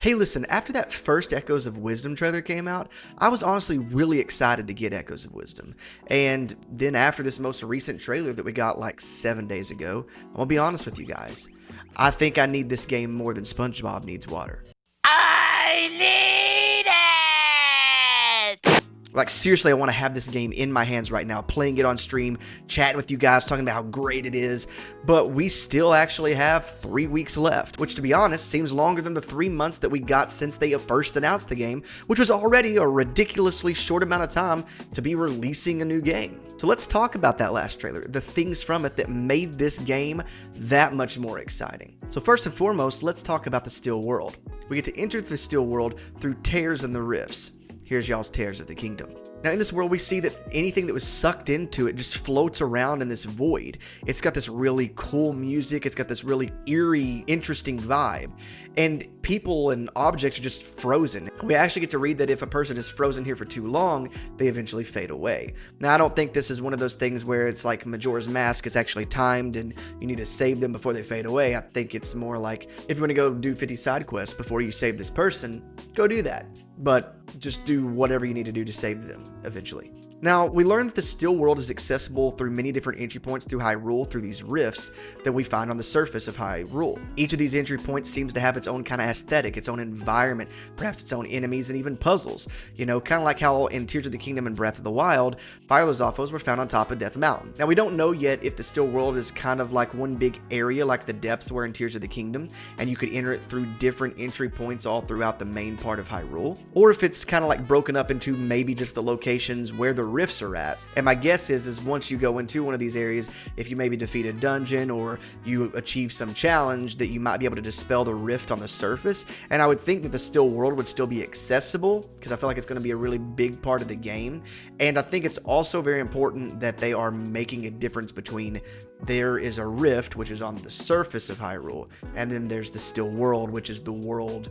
Hey, listen, after that first Echoes of Wisdom trailer came out, I was honestly really excited to get Echoes of Wisdom. And then after this most recent trailer that we got like 7 days ago, I'm gonna be honest with you guys. I think I need this game more than SpongeBob needs water. I need it! Like, seriously, I want to have this game in my hands right now, playing it on stream, chatting with you guys, talking about how great it is. But we still actually have 3 weeks left, which, to be honest, seems longer than the 3 months that we got since they first announced the game, which was already a ridiculously short amount of time to be releasing a new game. So let's talk about that last trailer, the things from it that made this game that much more exciting. So first and foremost, let's talk about the Still World. We get to enter the Still World through tears in the rifts. Here's y'all's Tears of the Kingdom. Now in this world, we see that anything that was sucked into it just floats around in this void. It's got this really cool music. It's got this really eerie, interesting vibe. And people and objects are just frozen. We actually get to read that if a person is frozen here for too long, they eventually fade away. Now, I don't think this is one of those things where it's like Majora's Mask is actually timed and you need to save them before they fade away. I think it's more like if you want to go do 50 side quests before you save this person, go do that. But just do whatever you need to do to save them eventually. Now, we learned that the Still World is accessible through many different entry points through Hyrule through these rifts that we find on the surface of Hyrule. Each of these entry points seems to have its own kind of aesthetic, its own environment, perhaps its own enemies and even puzzles. You know, kind of like how in Tears of the Kingdom and Breath of the Wild, Fire Lozophos were found on top of Death Mountain. Now, we don't know yet if the Still World is kind of like one big area like the depths were in Tears of the Kingdom, and you could enter it through different entry points all throughout the main part of Hyrule, or if it's kind of like broken up into maybe just the locations where the rifts are at. And my guess is once you go into one of these areas, if you maybe defeat a dungeon or you achieve some challenge, that you might be able to dispel the rift on the surface. And I would think that the Still World would still be accessible, because I feel like it's going to be a really big part of the game. And I think it's also very important that they are making a difference between there is a rift, which is on the surface of Hyrule, and then there's the Still World, which is the world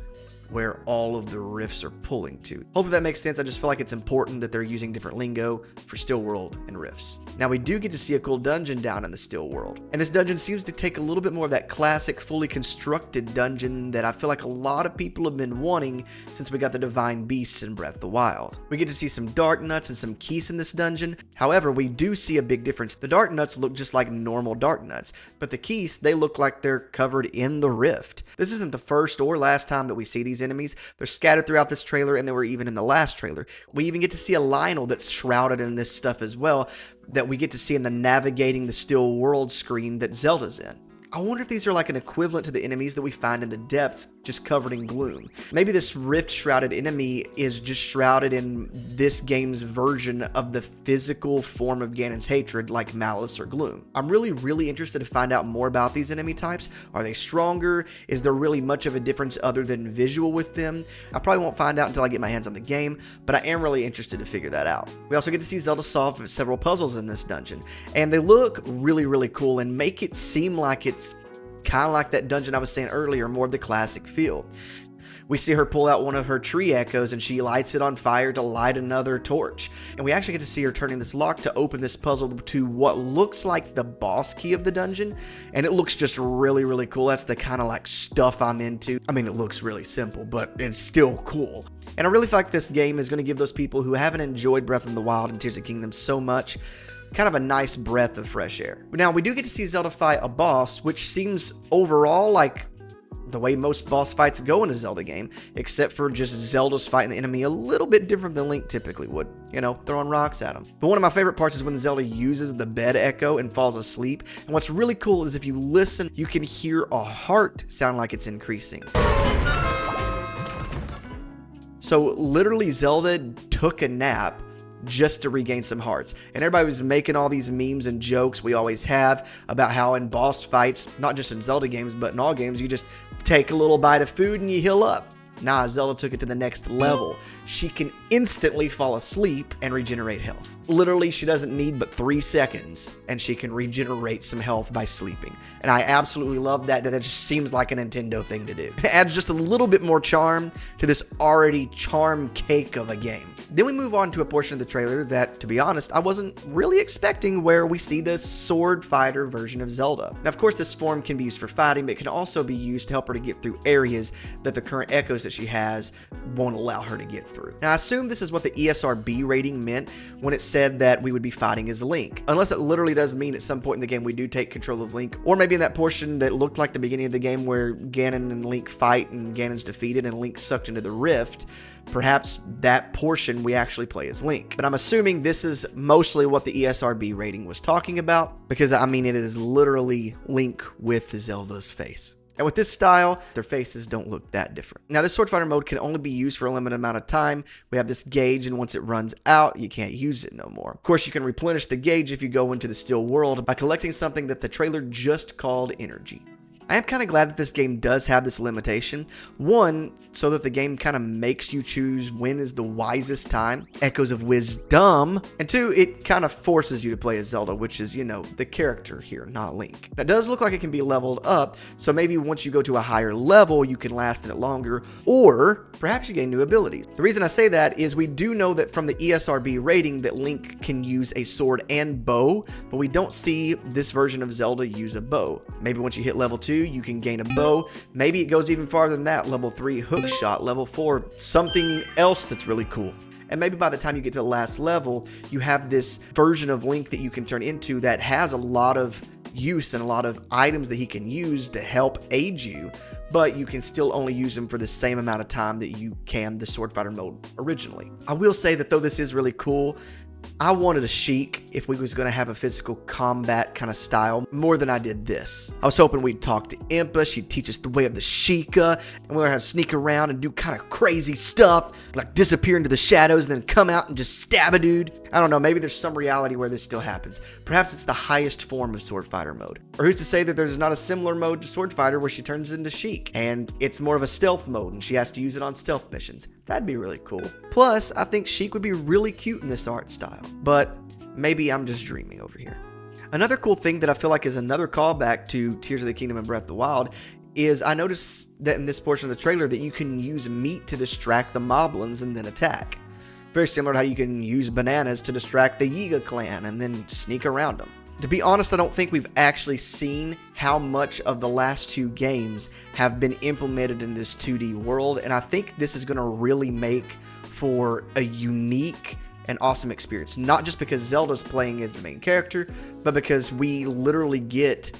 where all of the rifts are pulling to. Hopefully that makes sense. I just feel like it's important that they're using different lingo for Still World and rifts. Now we do get to see a cool dungeon down in the Still World. And this dungeon seems to take a little bit more of that classic, fully constructed dungeon that I feel like a lot of people have been wanting since we got the Divine Beasts in Breath of the Wild. We get to see some Dark Nuts and some Keys in this dungeon. However, we do see a big difference. The Dark Nuts look just like normal Dark Nuts, but the Keys, they look like they're covered in the rift. This isn't the first or last time that we see these enemies. They're scattered throughout this trailer, and they were even in the last trailer. We even get to see a Lionel that's shrouded in this stuff as well, that we get to see in the Navigating the Still World screen that Zelda's in. I wonder if these are like an equivalent to the enemies that we find in the depths, just covered in gloom. Maybe this rift-shrouded enemy is just shrouded in this game's version of the physical form of Ganon's hatred, like malice or gloom. I'm really interested to find out more about these enemy types. Are they stronger? Is there really much of a difference other than visual with them? I probably won't find out until I get my hands on the game, but I am really interested to figure that out. We also get to see Zelda solve several puzzles in this dungeon, and they look really cool and make it seem like it's kind of like that dungeon I was saying earlier, more of the classic feel. We see her pull out one of her tree echoes and she lights it on fire to light another torch. And we actually get to see her turning this lock to open this puzzle to what looks like the boss key of the dungeon. And it looks just really cool. That's the kind of like stuff I'm into. I mean, it looks really simple, but it's still cool. And I really feel like this game is going to give those people who haven't enjoyed Breath of the Wild and Tears of the Kingdom so much kind of a nice breath of fresh air. Now, we do get to see Zelda fight a boss, which seems overall like the way most boss fights go in a Zelda game, except for just Zelda's fighting the enemy a little bit different than Link typically would, you know, throwing rocks at him. But one of my favorite parts is when Zelda uses the bed echo and falls asleep. And what's really cool is if you listen, you can hear a heart sound like it's increasing. So literally Zelda took a nap just to regain some hearts. And everybody was making all these memes and jokes we always have about how in boss fights, not just in Zelda games, but in all games, you just take a little bite of food and you heal up. Nah, Zelda took it to the next level. She can instantly fall asleep and regenerate health. Literally, she doesn't need but 3 seconds, and she can regenerate some health by sleeping. And I absolutely love that. That just seems like a Nintendo thing to do. It adds just a little bit more charm to this already charm cake of a game. Then we move on to a portion of the trailer that, to be honest, I wasn't really expecting, where we see the Swordfighter version of Zelda. Now, of course, this form can be used for fighting, but it can also be used to help her to get through areas that the current echoes that she has won't allow her to get through. Now, I assume this is what the ESRB rating meant when it said that we would be fighting as Link, unless it literally does mean at some point in the game we do take control of Link, or maybe in that portion that looked like the beginning of the game where Ganon and Link fight and Ganon's defeated and Link's sucked into the rift. Perhaps that portion we actually play as Link. But I'm assuming this is mostly what the ESRB rating was talking about, because I mean, it is literally Link with Zelda's face. And with this style, their faces don't look that different. Now, this Swordfighter mode can only be used for a limited amount of time. We have this gauge, and once it runs out, you can't use it no more. Of course, you can replenish the gauge if you go into the still world by collecting something that the trailer just called energy. I am kind of glad that this game does have this limitation. One, so that the game kind of makes you choose when is the wisest time, echoes of wisdom, and two, it kind of forces you to play as Zelda, which is, you know, the character here, not Link. That does look like it can be leveled up, so maybe once you go to a higher level, you can last in it longer, or perhaps you gain new abilities. The reason I say that is we do know that from the ESRB rating that Link can use a sword and bow, but we don't see this version of Zelda use a bow. Maybe once you hit level 2, you can gain a bow. Maybe it goes even farther than that, level 3 hook shot, level 4 something else that's really cool. And maybe by the time you get to the last level, you have this version of Link that you can turn into that has a lot of use and a lot of items that he can use to help aid you, but you can still only use them for the same amount of time that you can the Swordfighter mode originally. I will say that though this is really cool, I wanted a Sheik if we was going to have a physical combat kind of style more than I did this. I was hoping we'd talk to Impa, she'd teach us the way of the Sheikah, and we learn how to sneak around and do kind of crazy stuff, like disappear into the shadows and then come out and just stab a dude. I don't know, maybe there's some reality where this still happens. Perhaps it's the highest form of Swordfighter mode. Or who's to say that there's not a similar mode to Swordfighter where she turns into Sheik, and it's more of a stealth mode and she has to use it on stealth missions. That'd be really cool. Plus, I think Sheik would be really cute in this art style. But maybe I'm just dreaming over here. Another cool thing that I feel like is another callback to Tears of the Kingdom and Breath of the Wild is I noticed that in this portion of the trailer that you can use meat to distract the moblins and then attack. Very similar to how you can use bananas to distract the Yiga clan and then sneak around them. To be honest, I don't think we've actually seen how much of the last 2 games have been implemented in this 2D world, and I think this is going to really make for a unique and awesome experience. Not just because Zelda's playing as the main character, but because we literally get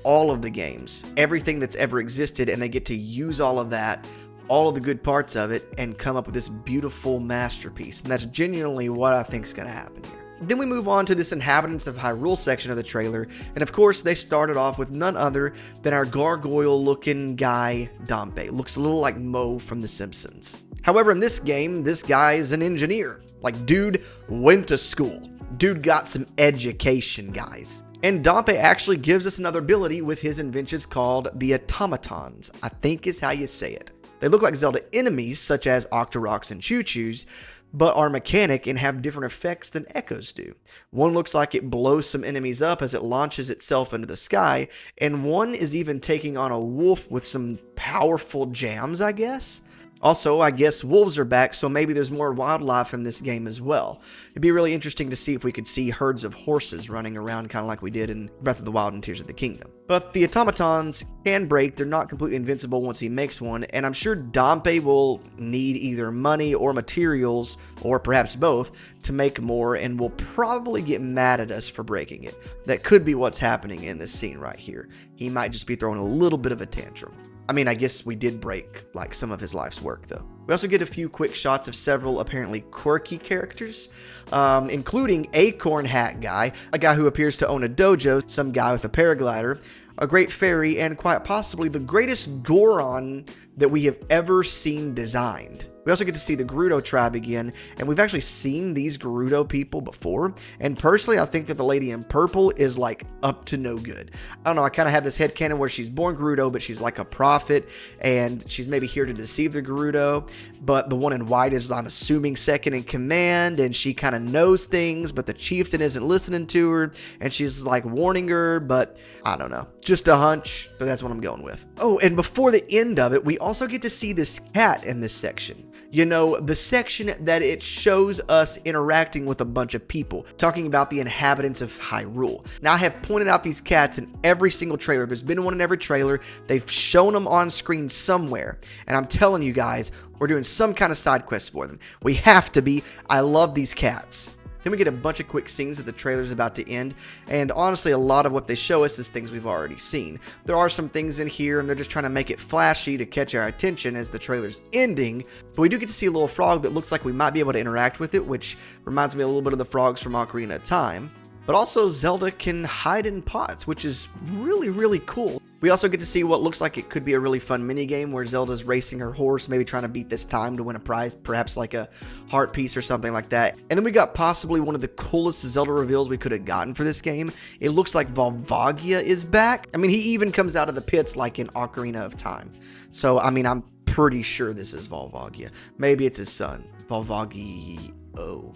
all of the games, everything that's ever existed, and they get to use all of that, all of the good parts of it, and come up with this beautiful masterpiece. And that's genuinely what I think is going to happen here. Then we move on to this Inhabitants of Hyrule section of the trailer, and of course they started off with none other than our gargoyle looking guy Dampé. Looks a little like Moe from The Simpsons. However, in this game, this guy is an engineer. Like, dude went to school. Dude got some education, guys. And Dampé actually gives us another ability with his inventions called the automatons, I think is how you say it. They look like Zelda enemies such as Octoroks and Choo-Choos, but are mechanic and have different effects than Echoes do. One looks like it blows some enemies up as it launches itself into the sky, and one is even taking on a wolf with some powerful jams, I guess? Also, I guess wolves are back, so maybe there's more wildlife in this game as well. It'd be really interesting to see if we could see herds of horses running around kind of like we did in Breath of the Wild and Tears of the Kingdom. But the automatons can break, they're not completely invincible once he makes one, and I'm sure Dampé will need either money or materials, or perhaps both, to make more, and will probably get mad at us for breaking it. That could be what's happening in this scene right here. He might just be throwing a little bit of a tantrum. I mean, I guess we did break, like, some of his life's work, though. We also get a few quick shots of several apparently quirky characters, including Acorn Hat Guy, a guy who appears to own a dojo, some guy with a paraglider, a great fairy, and quite possibly the greatest Goron that we have ever seen designed. We also get to see the Gerudo tribe again, and we've actually seen these Gerudo people before, and personally I think that the lady in purple is like up to no good. I don't know, I kind of have this headcanon where she's born Gerudo, but she's like a prophet, and she's maybe here to deceive the Gerudo, but the one in white is, I'm assuming, second in command, and she kind of knows things, but the chieftain isn't listening to her, and she's like warning her, but I don't know. Just a hunch, but that's what I'm going with. Oh, and before the end of it, we also get to see this cat in this section. You know, the section that it shows us interacting with a bunch of people, talking about the inhabitants of Hyrule. Now, I have pointed out these cats in every single trailer. There's been one in every trailer. They've shown them on screen somewhere. And I'm telling you guys, we're doing some kind of side quest for them. We have to be. I love these cats. Then we get a bunch of quick scenes that the trailer's about to end, and honestly, a lot of what they show us is things we've already seen. There are some things in here, and they're just trying to make it flashy to catch our attention as the trailer's ending, but we do get to see a little frog that looks like we might be able to interact with it, which reminds me a little bit of the frogs from Ocarina of Time. But also, Zelda can hide in pots, which is really, really cool. We also get to see what looks like it could be a really fun minigame where Zelda's racing her horse, maybe trying to beat this time to win a prize, perhaps like a heart piece or something like that. And then we got possibly one of the coolest Zelda reveals we could have gotten for this game. It looks like Volvagia is back. I mean, he even comes out of the pits like in Ocarina of Time. So, I mean, I'm pretty sure this is Volvagia. Maybe it's his son, Volvagio.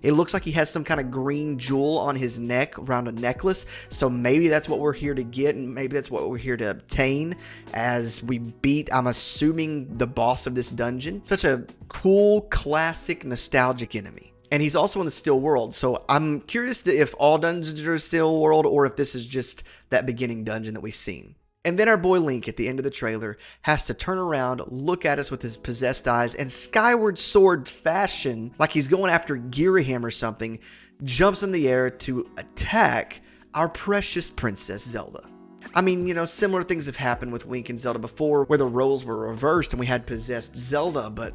It looks like he has some kind of green jewel on his neck around a necklace. So maybe that's what we're here to get, and maybe that's what we're here to obtain as we beat, I'm assuming, the boss of this dungeon. Such a cool, classic, nostalgic enemy. And he's also in the Still World, so I'm curious if all dungeons are Still World or if this is just that beginning dungeon that we've seen. And then our boy Link at the end of the trailer has to turn around, look at us with his possessed eyes, and Skyward Sword fashion, like he's going after Girahim or something, jumps in the air to attack our precious Princess Zelda. I mean, you know, similar things have happened with Link and Zelda before, where the roles were reversed and we had possessed Zelda, but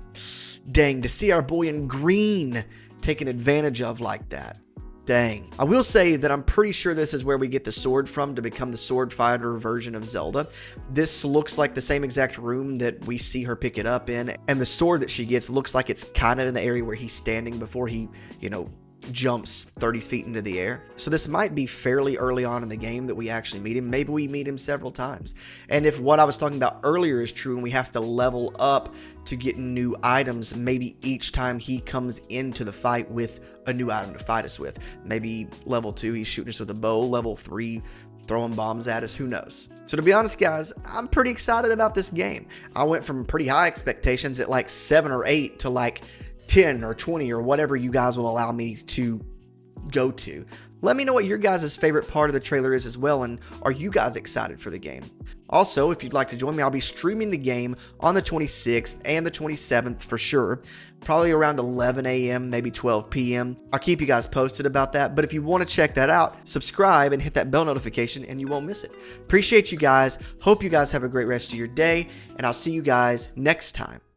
dang, to see our boy in green taken advantage of like that. Dang. I will say that I'm pretty sure this is where we get the sword from to become the Swordfighter version of Zelda. This looks like the same exact room that we see her pick it up in, and the sword that she gets looks like it's kind of in the area where he's standing before he, you know, jumps 30 feet into the air. So this might be fairly early on in the game that we actually meet him. Maybe we meet him several times. And if what I was talking about earlier is true and we have to level up to get new items, maybe each time he comes into the fight with a new item to fight us with. Maybe level 2, he's shooting us with a bow. Level 3, throwing bombs at us. Who knows? So to be honest, guys, I'm pretty excited about this game. I went from pretty high expectations at like 7 or 8 to like 10 or 20 or whatever you guys will allow me to go to. Let me know what your guys' favorite part of the trailer is as well, and are you guys excited for the game? Also, if you'd like to join me, I'll be streaming the game on the 26th and the 27th for sure, probably around 11 a.m., maybe 12 p.m. I'll keep you guys posted about that, but if you want to check that out, subscribe and hit that bell notification and you won't miss it. Appreciate you guys. Hope you guys have a great rest of your day, and I'll see you guys next time.